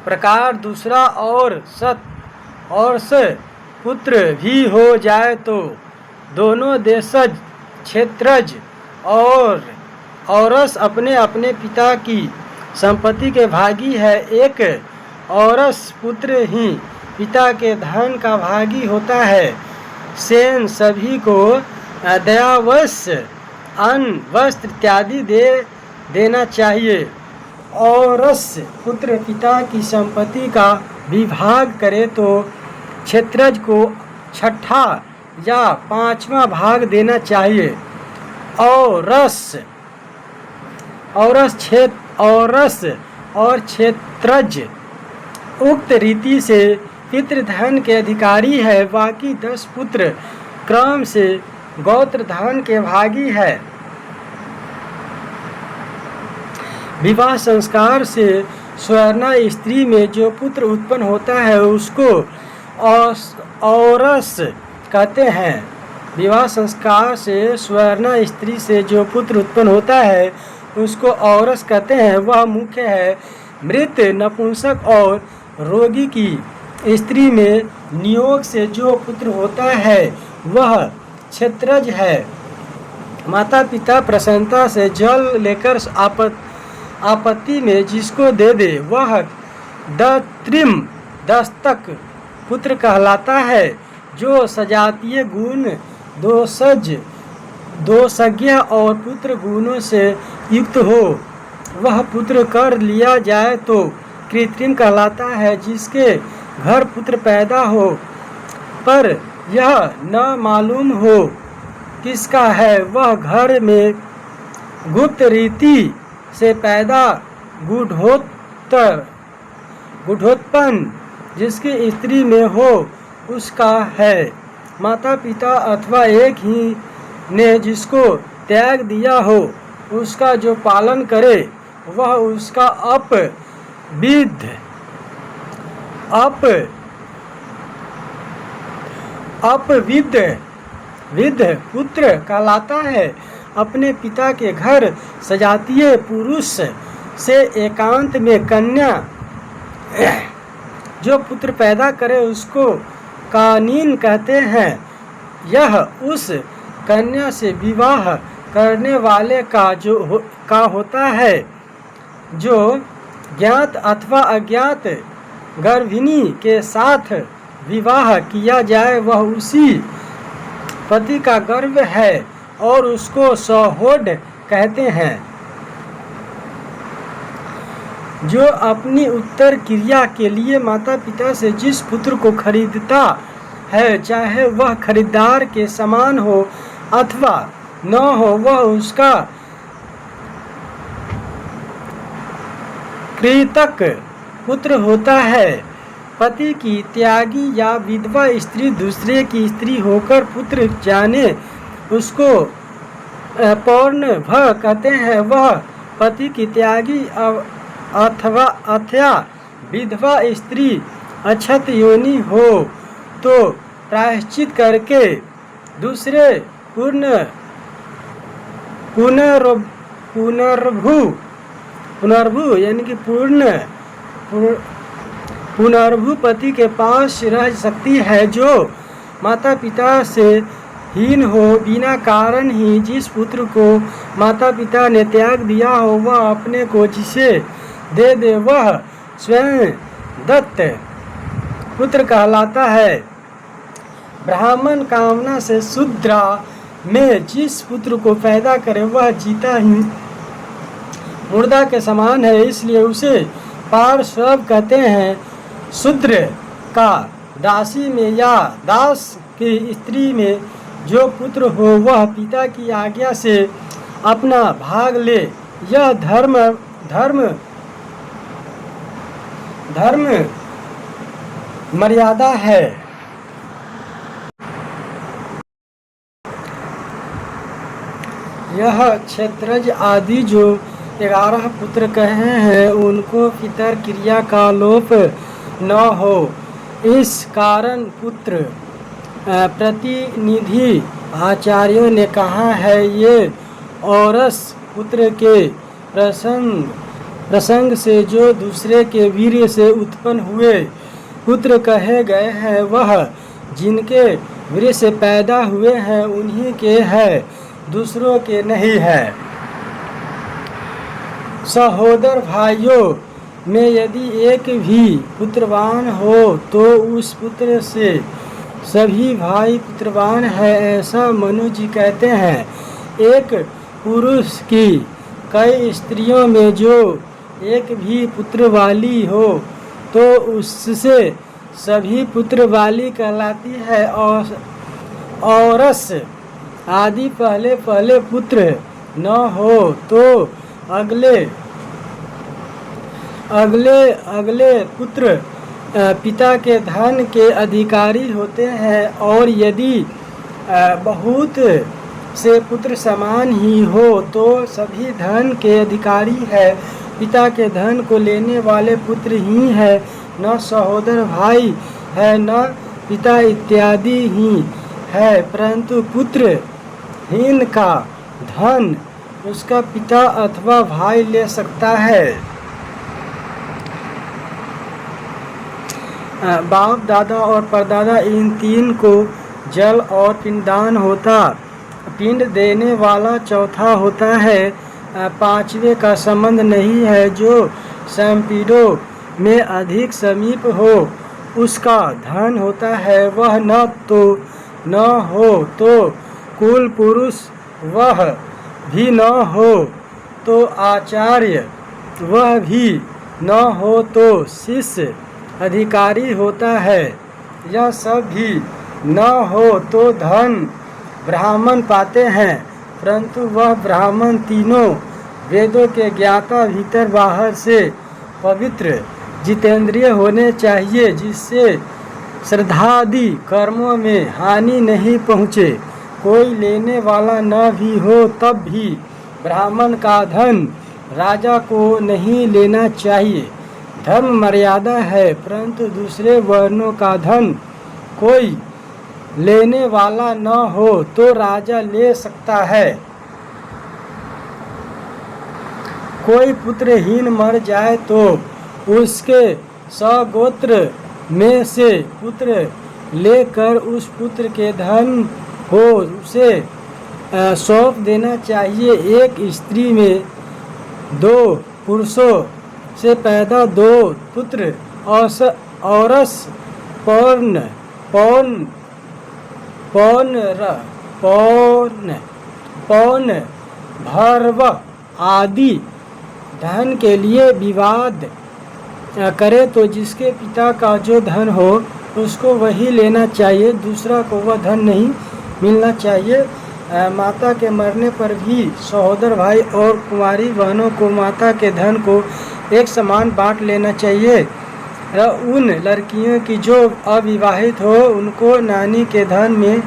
प्रकार दूसरा और पुत्र भी हो जाए तो दोनों देशज, क्षेत्रज और औरस अपने अपने पिता की संपत्ति के भागी है। एक औरस पुत्र ही पिता के धन का भागी होता है। सेन सभी को दयावश अन्न, वस्त्र इत्यादि देना चाहिए। औरस पुत्र पिता की संपत्ति का विभाग करे तो क्षेत्रज को 6ठा या 5वां भाग देना चाहिए। औरस और क्षेत्रज उक्त रीति से पितृधन के अधिकारी है। बाकी 10 पुत्र क्रम से गोत्र धन के भागी है। विवाह संस्कार से स्वर्णा स्त्री में जो पुत्र उत्पन्न होता है उसको औरस कहते हैं। विवाह संस्कार से स्वर्णा स्त्री से जो पुत्र उत्पन्न होता है उसको औरस कहते हैं। वह मुख्य है मृत, नपुंसक और रोगी की स्त्री में नियोग से जो पुत्र होता है वह क्षेत्रज है। माता पिता प्रसन्नता से जल लेकर आपत्ति में जिसको दे दे वह दत्रिम दस्तक पुत्र कहलाता है। जो सजातीय गुण दोषज्ञ और पुत्र गुणों से युक्त हो वह पुत्र कर लिया जाए तो कृत्रिम कहलाता है। जिसके घर पुत्र पैदा हो पर यह न मालूम हो किसका है, वह घर में गुप्त रीति से पैदा गुढ़ोत्पन्न जिसकी स्त्री में हो उसका है। माता पिता अथवा एक ही ने जिसको त्याग दिया हो उसका जो पालन करे वह उसका विद्ध पुत्र कहलाता है। अपने पिता के घर सजातीय पुरुष से एकांत में कन्या जो पुत्र पैदा करे उसको कानीन कहते हैं। यह उस कन्या से विवाह करने वाले का होता है। जो ज्ञात अथवा अज्ञात गर्भिणी के साथ विवाह किया जाए वह उसी पति का गर्भ है और उसको सहोड कहते हैं। जो अपनी उत्तर क्रिया के लिए माता पिता से जिस पुत्र को खरीदता है चाहे वह खरीदार के समान हो अथवा न हो वह उसका कृतक पुत्र होता है। पति की त्यागी या विधवा स्त्री दूसरे की स्त्री होकर पुत्र जाने उसको पौर्ण भ कहते हैं। वह पति की त्यागी अथवा विधवा स्त्री अक्षत योनि हो तो प्रायश्चित करके दूसरे पुनर्भु यानी कि पुनर्भु पति के पास रह सकती है। जो माता पिता से हीन हो बिना कारण ही जिस पुत्र को माता पिता ने त्याग दिया हो वह अपने को जिसे दे दे वह स्वयं दत्त पुत्र कहलाता है। ब्राह्मण कामना से शूद्रा में जिस पुत्र को पैदा करे वह जीता ही मुर्दा के समान है, इसलिए उसे पार्श्व कहते हैं। शूद्र का दासी में या दास की स्त्री में जो पुत्र हो वह पिता की आज्ञा से अपना भाग ले। यह धर्म मर्यादा है। यह क्षेत्रज आदि जो 11 पुत्र कहे हैं उनको पितर क्रिया का लोप न हो इस कारण पुत्र प्रतिनिधि आचार्यों ने कहा है। ये औरस पुत्र के प्रसंग से जो दूसरे के वीर्य से उत्पन्न हुए पुत्र कहे गए हैं वह जिनके वीर्य से पैदा हुए हैं उन्हीं के है, दूसरों के नहीं है। सहोदर भाइयों में यदि एक भी पुत्रवान हो तो उस पुत्र से सभी भाई पुत्रवान है, ऐसा मनु जी कहते हैं। एक पुरुष की कई स्त्रियों में जो एक भी पुत्र वाली हो तो उससे सभी पुत्र वाली कहलाती है। और औरस आदि पहले पुत्र न हो तो अगले पुत्र पिता के धन के अधिकारी होते हैं। और यदि बहुत से पुत्र समान ही हो तो सभी धन के अधिकारी है। पिता के धन को लेने वाले पुत्र ही है, न सहोदर भाई है, न पिता इत्यादि ही है, परंतु पुत्र हीन का धन उसका पिता अथवा भाई ले सकता है। बाप दादा और परदादा इन तीन को जल और पिंडदान होता, पिंड देने वाला चौथा होता है। पांचवे का संबंध नहीं है, जो संपीड़ों में अधिक समीप हो उसका धन होता है। वह न हो तो कुल पुरुष, वह भी न हो तो आचार्य, वह भी न हो तो शिष्य अधिकारी होता है। यह सब भी न हो तो धन ब्राह्मण पाते हैं, परंतु वह ब्राह्मण तीनों वेदों के ज्ञाता, भीतर बाहर से पवित्र, जितेंद्रिय होने चाहिए, जिससे श्रद्धादि कर्मों में हानि नहीं पहुँचे। कोई लेने वाला न भी हो तब भी ब्राह्मण का धन राजा को नहीं लेना चाहिए। धर्म मर्यादा है, परंतु दूसरे वर्णों का धन कोई लेने वाला न हो तो राजा ले सकता है। कोई पुत्रहीन मर जाए तो उसके सगोत्र में से पुत्र लेकर उस पुत्र के धन को उसे सौंप देना चाहिए। एक स्त्री में दो पुरुषों से पैदा दो पुत्र औरस पौन भर्व आदि धन के लिए विवाद करे तो जिसके पिता का जो धन हो उसको वही लेना चाहिए, दूसरा को वह धन नहीं मिलना चाहिए। माता के मरने पर भी सहोदर भाई और कुंवारी बहनों को माता के धन को एक समान बांट लेना चाहिए। उन लड़कियों की जो अविवाहित हो उनको नानी के धन में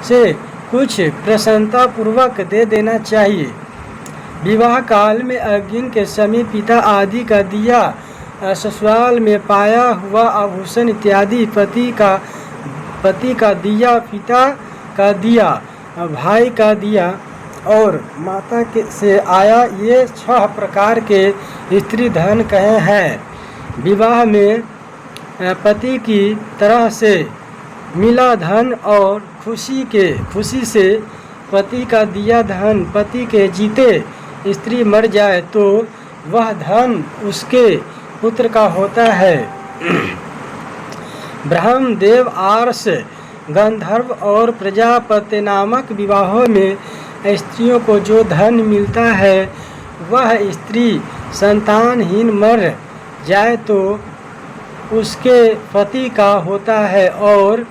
से कुछ प्रसन्नता पूर्वक दे देना चाहिए। विवाह काल में अग्नि के समय पिता आदि का दिया, ससुराल में पाया हुआ आभूषण इत्यादि, पति का दिया, पिता का दिया, भाई का दिया और माता के से आया, ये 6 प्रकार के स्त्री धन कहे हैं। विवाह में पति की तरह से मिला धन और खुशी से पति का दिया धन, पति के जीते स्त्री मर जाए तो वह धन उसके पुत्र का होता है। ब्रह्म, देव, आर्ष, गंधर्व और प्रजापति नामक विवाहों में स्त्रियों को जो धन मिलता है वह स्त्री संतानहीन मर जाए तो उसके पति का होता है। और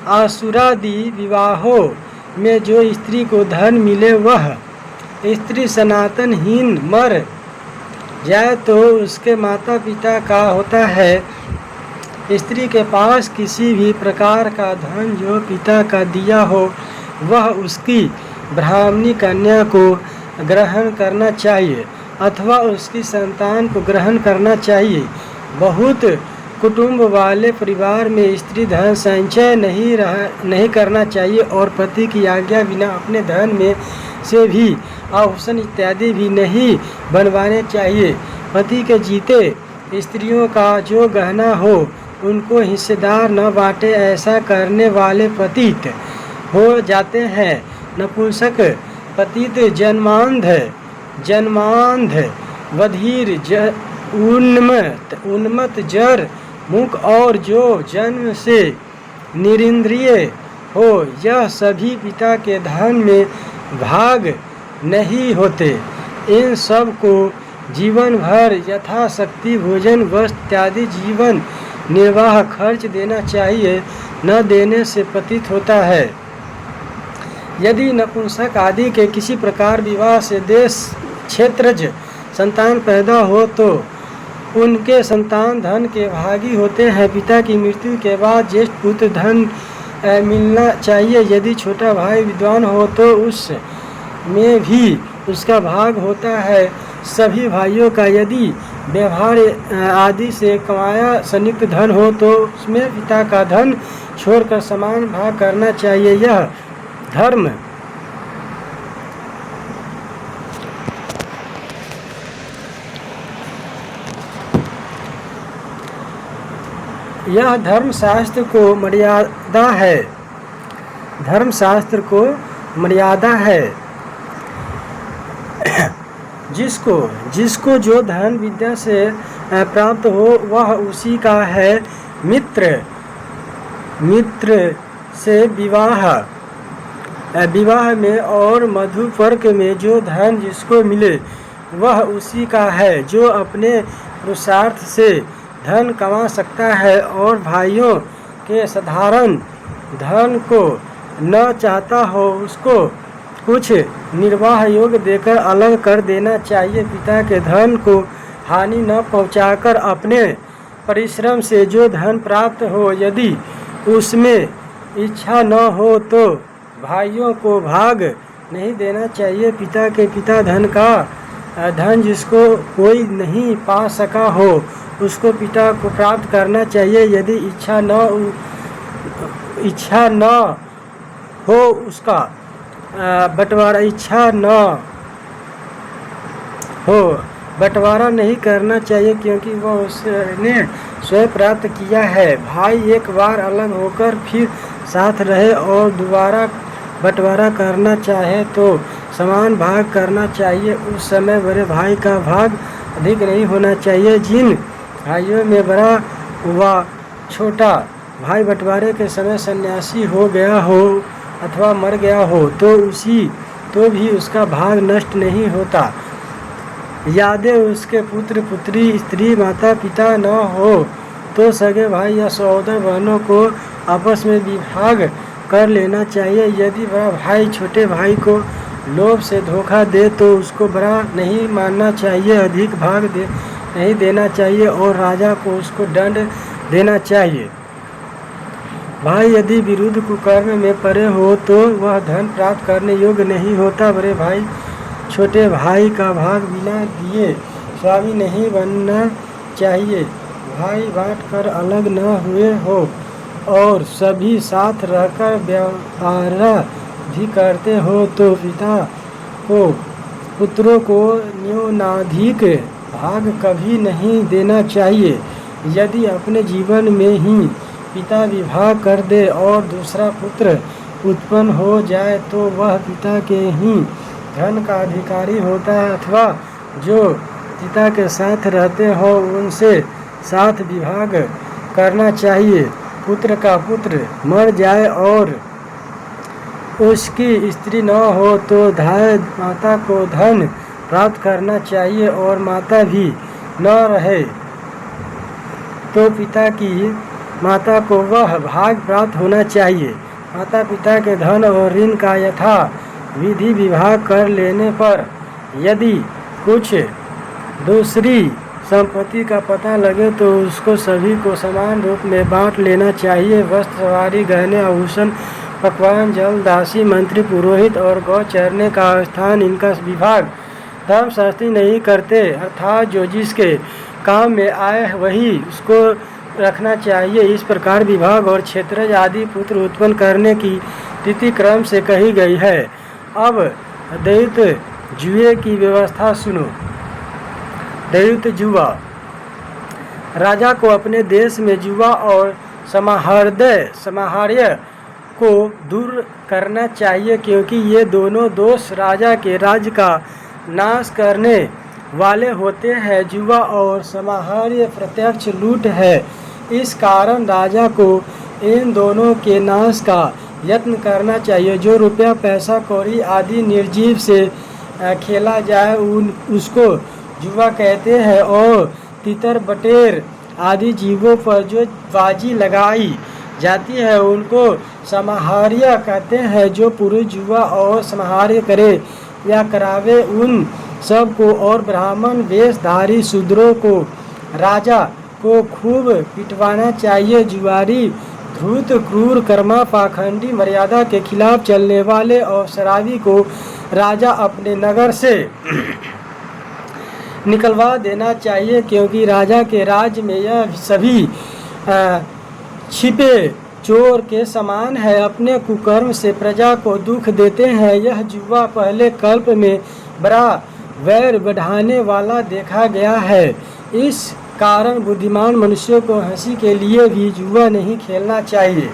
आसुरादि विवाहों में जो स्त्री को धन मिले वह स्त्री सनातनहीन मर जाए तो उसके माता पिता का होता है। स्त्री के पास किसी भी प्रकार का धन जो पिता का दिया हो वह उसकी ब्राह्मणी कन्या को ग्रहण करना चाहिए अथवा उसकी संतान को ग्रहण करना चाहिए। बहुत कुटुंब वाले परिवार में स्त्री धन संचय नहीं करना चाहिए और पति की आज्ञा बिना अपने धन में से भी आभूषण इत्यादि भी नहीं बनवाने चाहिए। पति के जीते स्त्रियों का जो गहना हो उनको हिस्सेदार न बांटे, ऐसा करने वाले पतित हो जाते हैं। नपुंसक पतित जन्मांध बधिर उन्मत्त जर मुख और जो जन्म से निरिंद्रिय हो, यह सभी पिता के धन में भाग नहीं होते। इन सब को जीवन भर यथाशक्ति भोजन वस्त्र इत्यादि जीवन निर्वाह खर्च देना चाहिए, न देने से पतित होता है। यदि नपुंसक आदि के किसी प्रकार विवाह से देश क्षेत्रज संतान पैदा हो तो उनके संतान धन के भागी होते हैं। पिता की मृत्यु के बाद ज्येष्ठ पुत्र धन मिलना चाहिए। यदि छोटा भाई विद्वान हो तो उस में भी उसका भाग होता है। सभी भाइयों का यदि व्यवहार आदि से कमाया संयुक्त धन हो तो उसमें पिता का धन छोड़कर समान भाग करना चाहिए। यह धर्मशास्त्र को मर्यादा है। धर्मशास्त्र को मर्यादा है। जिसको जो धन विद्या से प्राप्त हो वह उसी का है। मित्र से विवाह में और मधुपर्क में जो धन जिसको मिले वह उसी का है जो अपने पुरुषार्थ से धन कमा सकता है और भाइयों के साधारण धन को न चाहता हो उसको कुछ निर्वाह योग्य देकर अलग कर देना चाहिए। पिता के धन को हानि न पहुंचाकर अपने परिश्रम से जो धन प्राप्त हो यदि उसमें इच्छा न हो तो भाइयों को भाग नहीं देना चाहिए। पिता धन जिसको कोई नहीं पा सका हो उसको पिता को प्राप्त करना चाहिए। यदि इच्छा न हो उसका बंटवारा नहीं करना चाहिए क्योंकि वह उसने स्वयं प्राप्त किया है। भाई एक बार अलग होकर फिर साथ रहे और दोबारा बंटवारा करना चाहे तो समान भाग करना चाहिए। उस समय बड़े भाई का भाग अधिक नहीं होना चाहिए। जिन भाइयों में बड़ा व छोटा भाई बंटवारे के समय सन्यासी हो गया हो अथवा मर गया हो तो भी उसका भाग नष्ट नहीं होता। यदि उसके पुत्र पुत्री स्त्री माता पिता न हो तो सगे भाई या सहोदर बहनों को आपस में विभाग कर लेना चाहिए। यदि बड़ा भाई छोटे भाई को लोभ से धोखा दे तो उसको बड़ा नहीं मानना चाहिए, अधिक भाग नहीं देना चाहिए और राजा को उसको दंड देना चाहिए। भाई यदि विरुद्ध कुकर्म में पड़े हो तो वह धन प्राप्त करने योग्य नहीं होता। बड़े भाई छोटे भाई का भाग बिना दिए स्वामी नहीं बनना चाहिए। भाई बांट कर अलग न हुए हो और सभी साथ रहकर व्यवहार भी करते हो तो पिता को पुत्रों को न्यूनाधिक भाग कभी नहीं देना चाहिए। यदि अपने जीवन में ही पिता विवाह कर दे और दूसरा पुत्र उत्पन्न हो जाए तो वह पिता के ही धन का अधिकारी होता है अथवा जो पिता के साथ रहते हो उनसे साथ विभाग करना चाहिए। पुत्र का पुत्र मर जाए और उसकी स्त्री न हो तो धाय माता को धन प्राप्त करना चाहिए और माता भी न रहे तो पिता की माता को वह भाग प्राप्त होना चाहिए। माता पिता के धन और ऋण का यथा विधि विभाग कर लेने पर यदि कुछ दूसरी संपत्ति का पता लगे तो उसको सभी को समान रूप में बांट लेना चाहिए। वस्त्र सवारी गहने आभूषण पकवान जल दासी मंत्री पुरोहित और गौ चरने का स्थान इनका विभाग धर्मशास्त्री नहीं करते, अर्थात जो जिसके काम में आए वही उसको रखना चाहिए। इस प्रकार विभाग और क्षेत्र आदि पुत्र उत्पन्न करने की तिथि क्रम से कही गई है। अब दैत्य जुए की व्यवस्था सुनो। दैत्य जुआ। राजा को अपने देश में जुआ और समाहार्य को दूर करना चाहिए क्योंकि ये दोनों दोष राजा के राज्य का नाश करने वाले होते हैं। जुआ और समाहार्य प्रत्यक्ष लूट है। इस कारण राजा को इन दोनों के नाश का यत्न करना चाहिए। जो रुपया पैसा कौड़ी आदि निर्जीव से खेला जाए उसको जुआ कहते हैं और तितर बटेर आदि जीवों पर जो बाजी लगाई जाती है उनको समाहार्य कहते हैं। जो पुरुष जुआ और समाहार्य करे या करावे उन सब को और ब्राह्मण वेशधारी शूद्रों को राजा को खूब पिटवाना चाहिए। जुआरी धूर्त क्रूर कर्मा पाखंडी मर्यादा के खिलाफ चलने वाले और शराबी को राजा अपने नगर से निकलवा देना चाहिए, क्योंकि राजा के राज्य में यह सभी छिपे चोर के समान है। अपने कुकर्म से प्रजा को दुख देते हैं। यह जुआ पहले कल्प में बड़ा वैर बढ़ाने वाला देखा गया है। इस कारण बुद्धिमान मनुष्यों को हंसी के लिए भी जुआ नहीं खेलना चाहिए।